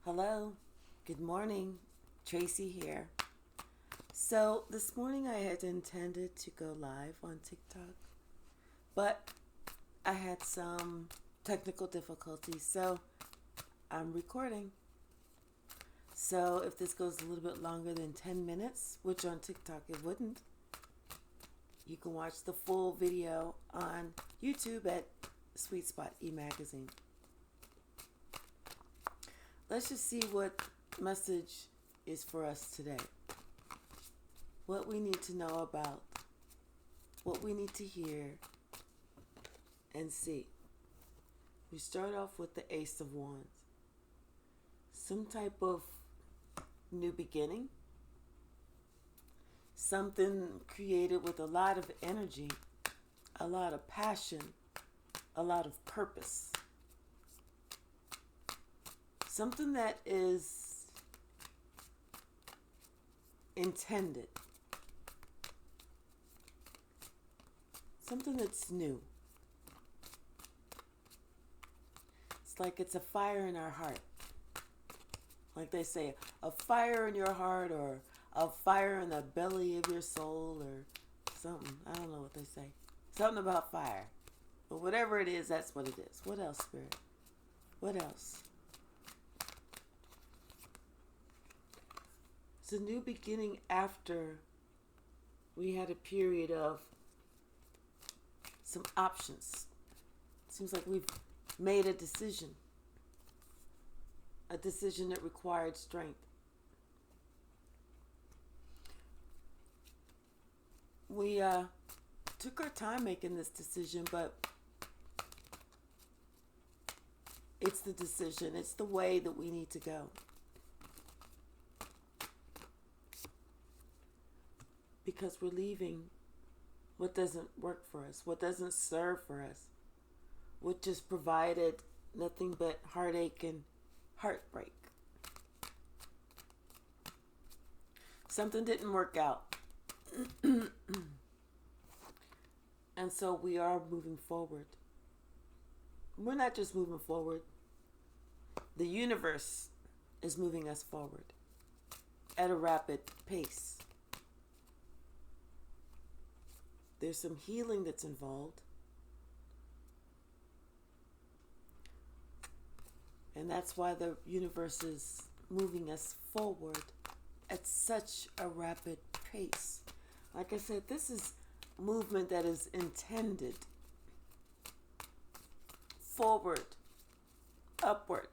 Hello, good morning. Tracy here. So, this morning I had intended to go live on TikTok, but I had some technical difficulties, so I'm recording. So, if this goes a little bit longer than 10 minutes, which on TikTok it wouldn't, you can watch the full video on YouTube at Sweet Spot eMagazine. Let's just see what message is for us today. What we need to know about, what we need to hear and see. We start off with the Ace of Wands. Some type of new beginning. Something created with a lot of energy, a lot of passion, a lot of purpose. Something that is intended. Something that's new. It's like it's a fire in our heart. Like they say, a fire in your heart or a fire in the belly of your soul or something. I don't know what they say. Something about fire. But whatever it is, that's what it is. What else, Spirit? What else? It's a new beginning after we had a period of some options. Seems like we've made a decision that required strength. We took our time making this decision, but it's the decision. It's the way that we need to go. Because we're leaving what doesn't work for us, what doesn't serve for us, what just provided nothing but heartache and heartbreak. Something didn't work out. And so we are moving forward. We're not just moving forward. The universe is moving us forward at a rapid pace. There's some healing that's involved. And that's why the universe is moving us forward at such a rapid pace. Like I said, this is movement that is intended. Forward, upward,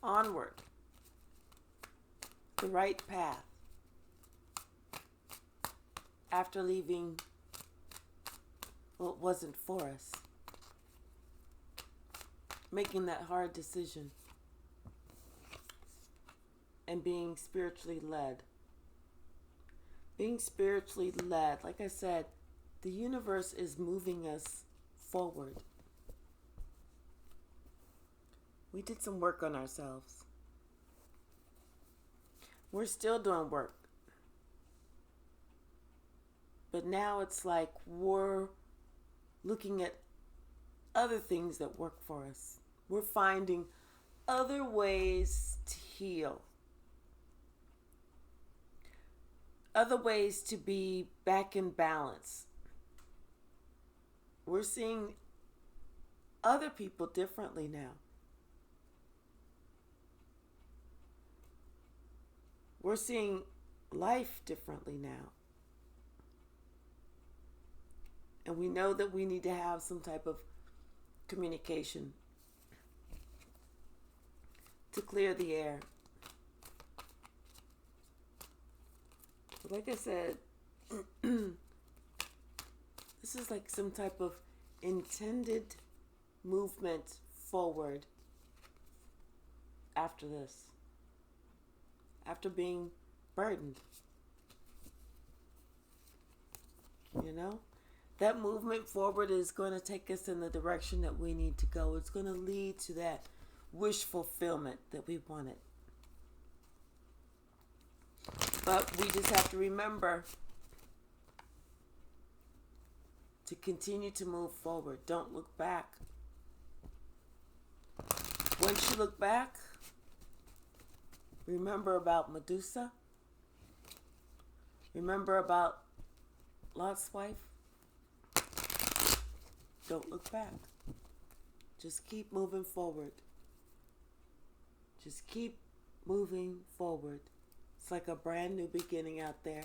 onward. The right path. After leaving what wasn't for us. Making that hard decision. And being spiritually led. Being spiritually led, like I said, the universe is moving us forward. We did some work on ourselves. We're still doing work. But now it's like we're looking at other things that work for us. We're finding other ways to heal. Other ways to be back in balance. We're seeing other people differently now. We're seeing life differently now. And we know that we need to have some type of communication to clear the air. But like I said, this is like some type of intended movement forward after this. After being burdened. You know? That movement forward is going to take us in the direction that we need to go. It's going to lead to that wish fulfillment that we wanted. But we just have to remember to continue to move forward. Don't look back. Once you look back, Remember about Medusa? Remember about Lot's wife? Don't look back. Just keep moving forward. Just keep moving forward. It's like a brand new beginning out there.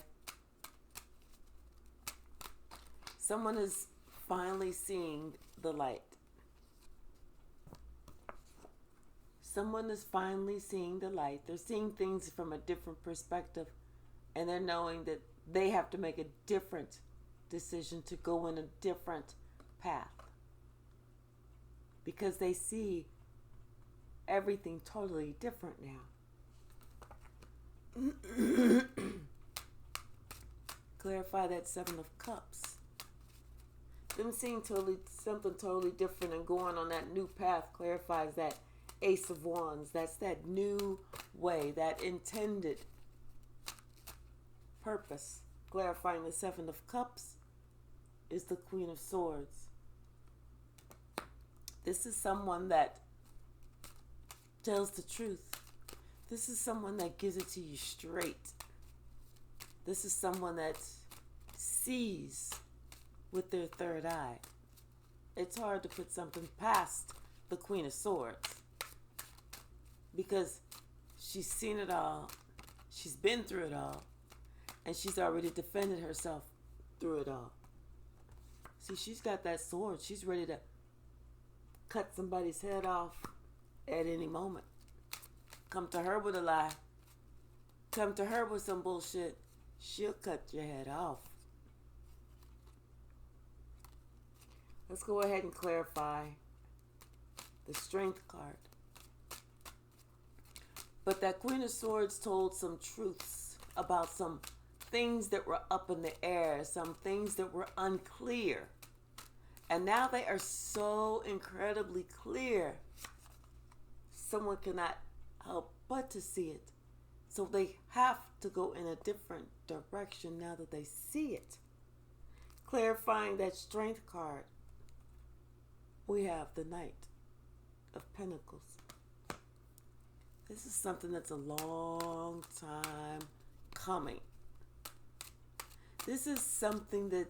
Someone is finally seeing the light. Someone is finally seeing the light. They're seeing things from a different perspective, and they're knowing that they have to make a different decision to go in a different path, because they see everything totally different now. Clarify that Seven of Cups. Them seeing something totally different and going on that new path clarifies that Ace of Wands. That's that new way, that intended purpose. Clarifying the Seven of Cups is the Queen of Swords. This is someone that tells the truth. This is someone that gives it to you straight. This is someone that sees with their third eye. It's hard to put something past the Queen of Swords, because she's seen it all, she's been through it all, and she's already defended herself through it all. See, she's got that sword. She's ready to cut somebody's head off at any moment. Come to her with a lie. Come to her with some bullshit. She'll cut your head off. Let's go ahead and clarify the Strength card. But that Queen of Swords told some truths about some things that were up in the air, some things that were unclear. And now they are so incredibly clear, someone cannot help but to see it. So they have to go in a different direction now that they see it. Clarifying that Strength card, we have the Knight of Pentacles. This is something that's a long time coming. This is something that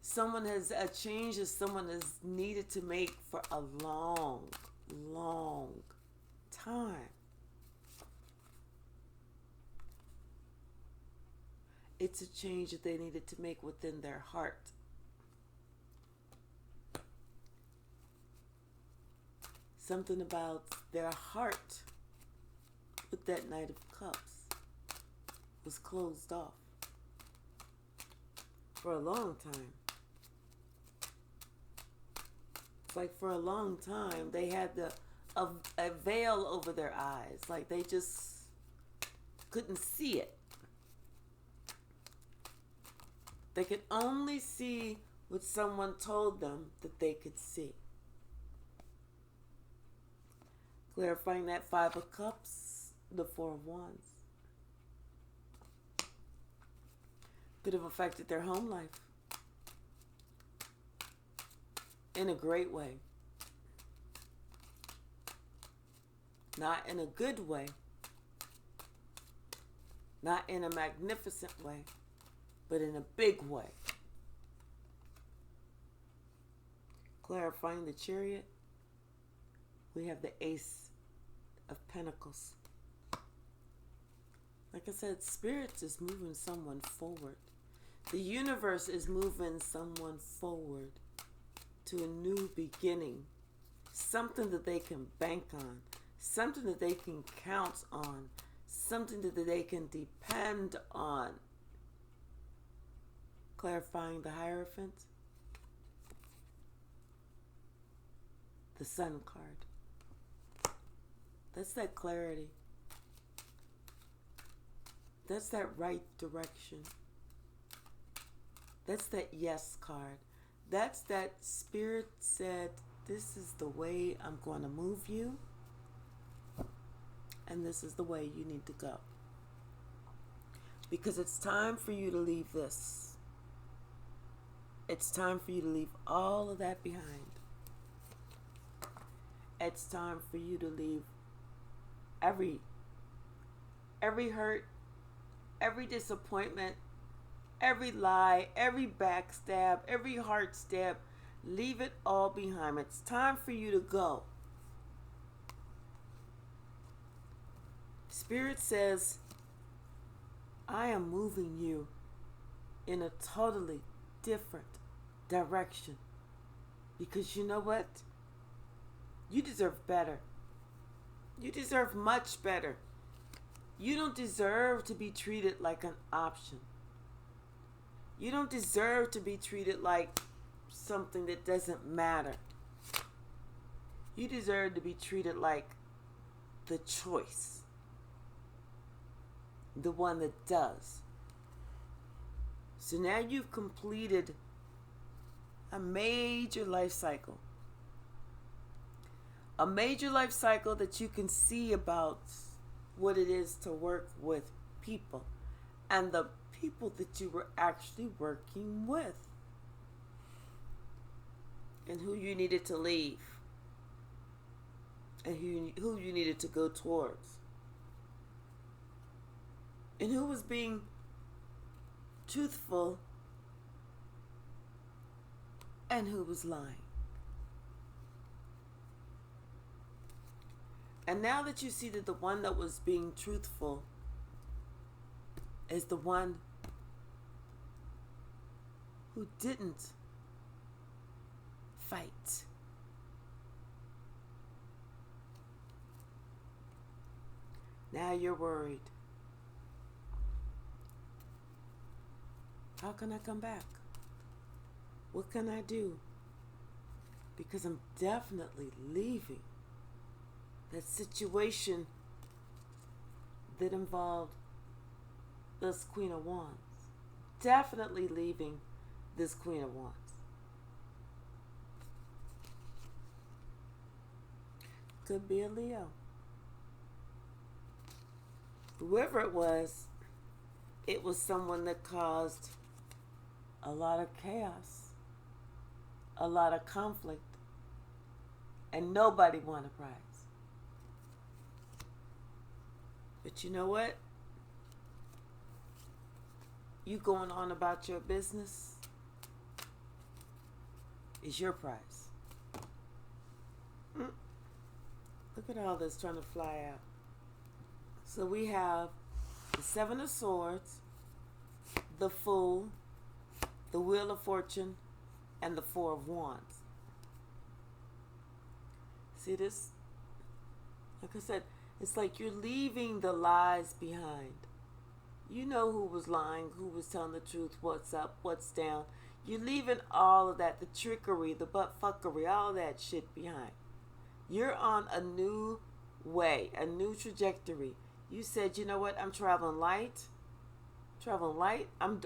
someone has, a change that someone has needed to make for a long, long time. It's a change that they needed to make within their heart. Something about their heart with that Knight of Cups was closed off for a long time. It's like for a long time they had a veil over their eyes, like they just couldn't see it. They could only see what someone told them that they could see. Clarifying that Five of Cups, the Four of Wands. Could have affected their home life in a great way. Not in a good way. Not in a magnificent way, but in a big way. Clarifying the Chariot, we have the Ace of Pentacles. Like I said, Spirit is moving someone forward. The universe is moving someone forward to a new beginning. Something that they can bank on. Something that they can count on. Something that they can depend on. Clarifying the Hierophant, the Sun card. That's that clarity. That's that right direction. That's that yes card. That's that Spirit said, this is the way I'm going to move you. And this is the way you need to go. Because it's time for you to leave this. It's time for you to leave all of that behind. It's time for you to leave every every hurt, every disappointment, every lie, every backstab, every heart stab. Leave it all behind. It's time for you to go. Spirit says, I am moving you in a totally different direction. Because you know what? You deserve better. You deserve much better. You don't deserve to be treated like an option. You don't deserve to be treated like something that doesn't matter. You deserve to be treated like the choice. The one that does. So now you've completed a major life cycle. A major life cycle that you can see about what it is to work with people and the people that you were actually working with and who you needed to leave and who you needed to go towards and who was being truthful and who was lying. And now that you see that the one that was being truthful is the one who didn't fight. Now you're worried. How can I come back? What can I do? Because I'm definitely leaving that situation that involved this Queen of Wands. Definitely leaving this Queen of Wands. Could be a Leo. Whoever it was someone that caused a lot of chaos, a lot of conflict, and nobody won a prize. But you know what? You going on about your business is your prize. Look at all this trying to fly out. So we have the Seven of Swords, the Fool, the Wheel of Fortune, and the Four of Wands. See this? Like I said, it's like you're leaving the lies behind. You know who was lying, who was telling the truth, what's up, what's down. You're leaving all of that, the trickery, the buttfuckery, all that shit behind. You're on a new way, a new trajectory. You said, you know what, I'm traveling light. I'm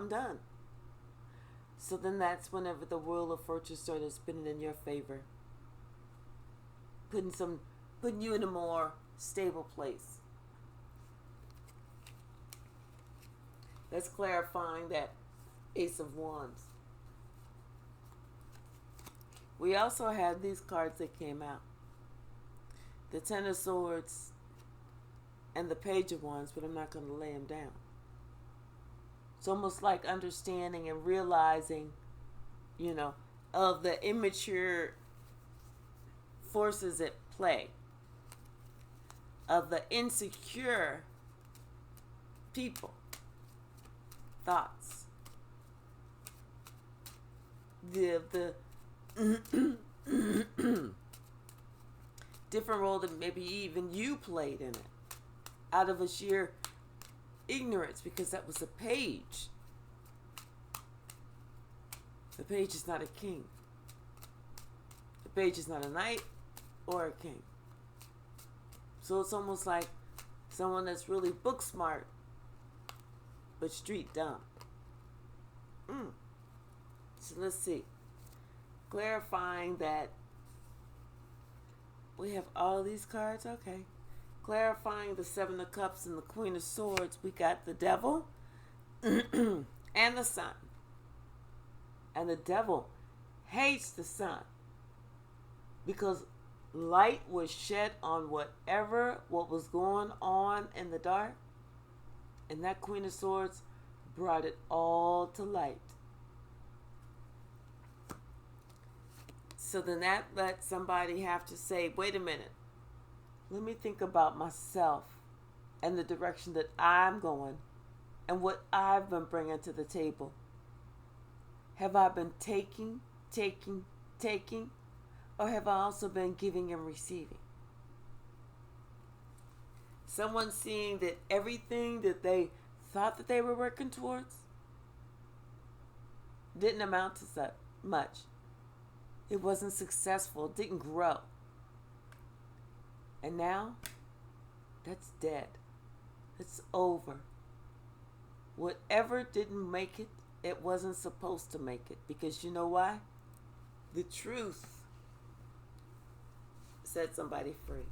done. So then that's whenever the Wheel of Fortune started spinning in your favor. Putting you in a more stable place. That's clarifying that Ace of Wands. We also had these cards that came out. The Ten of Swords and the Page of Wands, but I'm not going to lay them down. It's almost like understanding and realizing, of the immature forces at play, of the insecure people, thoughts, the different role that maybe even you played in it out of a sheer ignorance, because that was a page. The page is not a king. The page is not a knight or a king. So it's almost like someone that's really book smart but street dumb. So let's see. Clarifying that we have all these cards. Okay. Clarifying the Seven of Cups and the Queen of Swords. We got the Devil and the Sun. And the Devil hates the Sun because light was shed on what was going on in the dark, and that Queen of Swords brought it all to light. So then that let somebody have to say, wait a minute, let me think about myself and the direction that I'm going and what I've been bringing to the table. Have I been taking, or have I also been giving and receiving? Someone seeing that everything that they thought that they were working towards didn't amount to so much. It wasn't successful, it didn't grow. And now, that's dead. It's over. Whatever didn't make it, it wasn't supposed to make it. Because you know why? The truth set somebody free.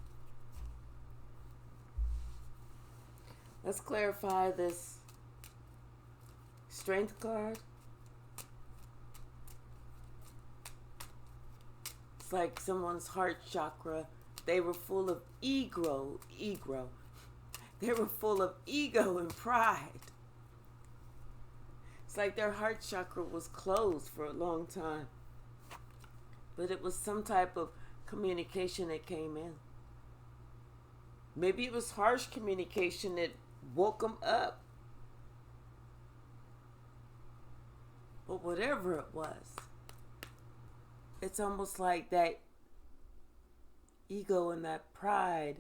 Let's clarify this strength card. It's like someone's heart chakra. They were full of ego. They were full of ego and pride. It's like their heart chakra was closed for a long time. But it was some type of communication that came in. Maybe it was harsh communication that woke them up. But whatever it was, it's almost like that ego and that pride.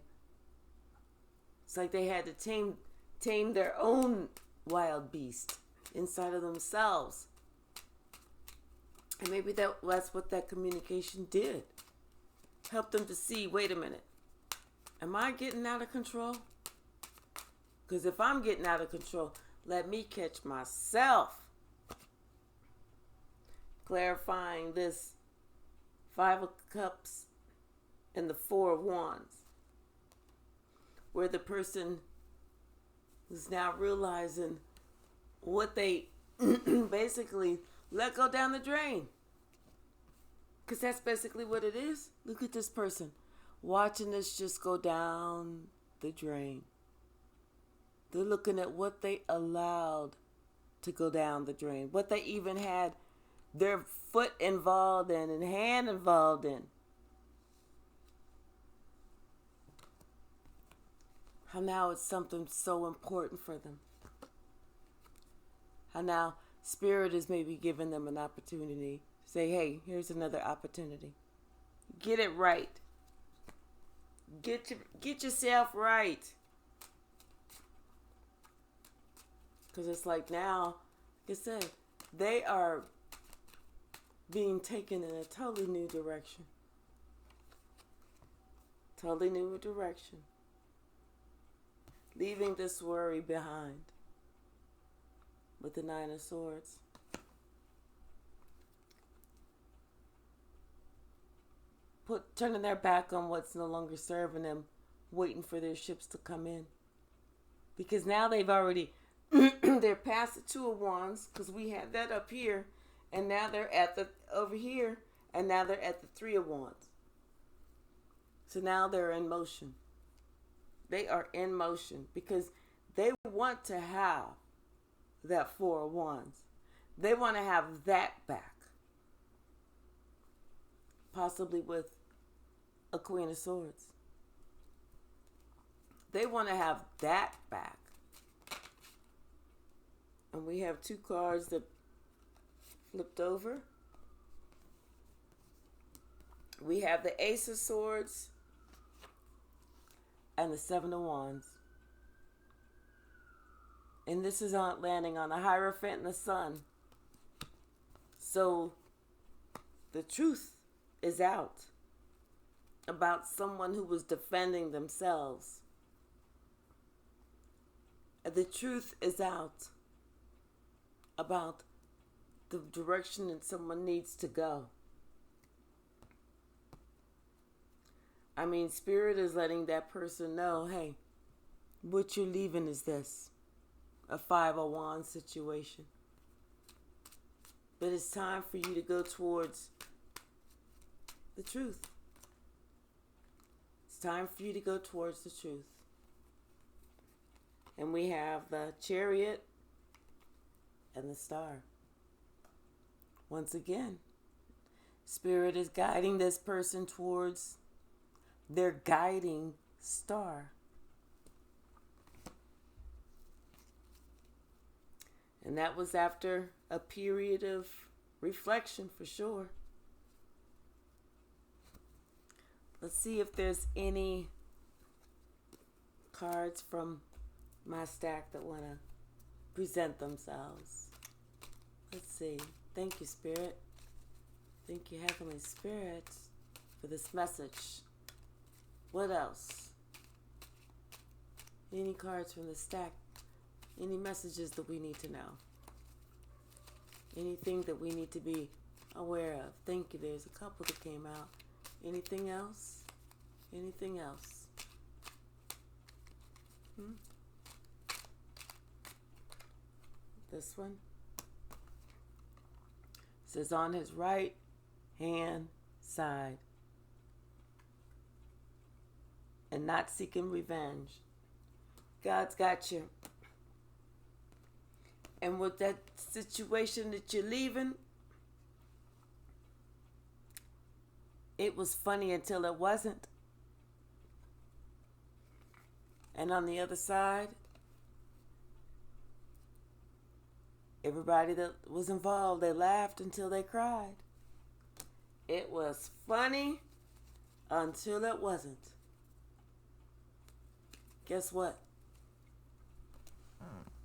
It's like they had to tame their own wild beast inside of themselves. And maybe that's what that communication did. Help them to see, wait a minute, am I getting out of control? Because if I'm getting out of control, let me catch myself. Clarifying this 5 of Cups and the 4 of Wands, where the person is now realizing what they basically let go down the drain. Because that's basically what it is. Look at this person watching this just go down the drain. They're looking at what they allowed to go down the drain, what they even had their foot involved in and hand involved in. How now it's something so important for them. How now Spirit is maybe giving them an opportunity. Say, hey, here's another opportunity. Get it right. Get yourself right. Because it's like now, like I said, they are being taken in a totally new direction. Totally new direction. Leaving this worry behind with the 9 of Swords. Turning their back on what's no longer serving them, waiting for their ships to come in. Because now they've already, they're past the 2 of Wands, because we had that up here, and now they're at over here, and now they're at the 3 of Wands. So now they're in motion. They are in motion because they want to have that 4 of Wands. They want to have that back. Possibly with a Queen of Swords. They want to have that back. And we have 2 cards that flipped over. We have the Ace of Swords and the 7 of Wands. And this is on landing on the Hierophant and the Sun. So the truth is out about someone who was defending themselves. The truth is out about the direction that someone needs to go. I mean, Spirit is letting that person know, hey, what you're leaving is this. A 5 of Wands situation. But it's time for you to go towards the truth. time for you to go towards the truth. And we have the Chariot and the Star. Once again, Spirit is guiding this person towards their guiding star. And that was after a period of reflection for sure. Let's see if there's any cards from my stack that want to present themselves. Let's see. Thank you, Spirit. Thank you, Heavenly Spirit, for this message. What else? Any cards from the stack? Any messages that we need to know? Anything that we need to be aware of? Thank you. There's a couple that came out. Anything else? Anything else? This one says on his right hand side and not seeking revenge. God's got you. And with that situation that you're leaving, it was funny until it wasn't. And on the other side, everybody that was involved, they laughed until they cried. It was funny until it wasn't. Guess what?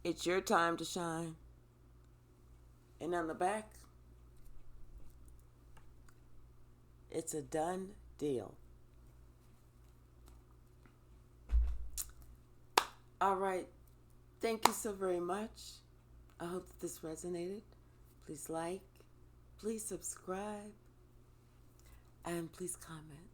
It's your time to shine. And on the back, it's a done deal. All right. Thank you so very much. I hope that this resonated. Please like, please subscribe, and please comment.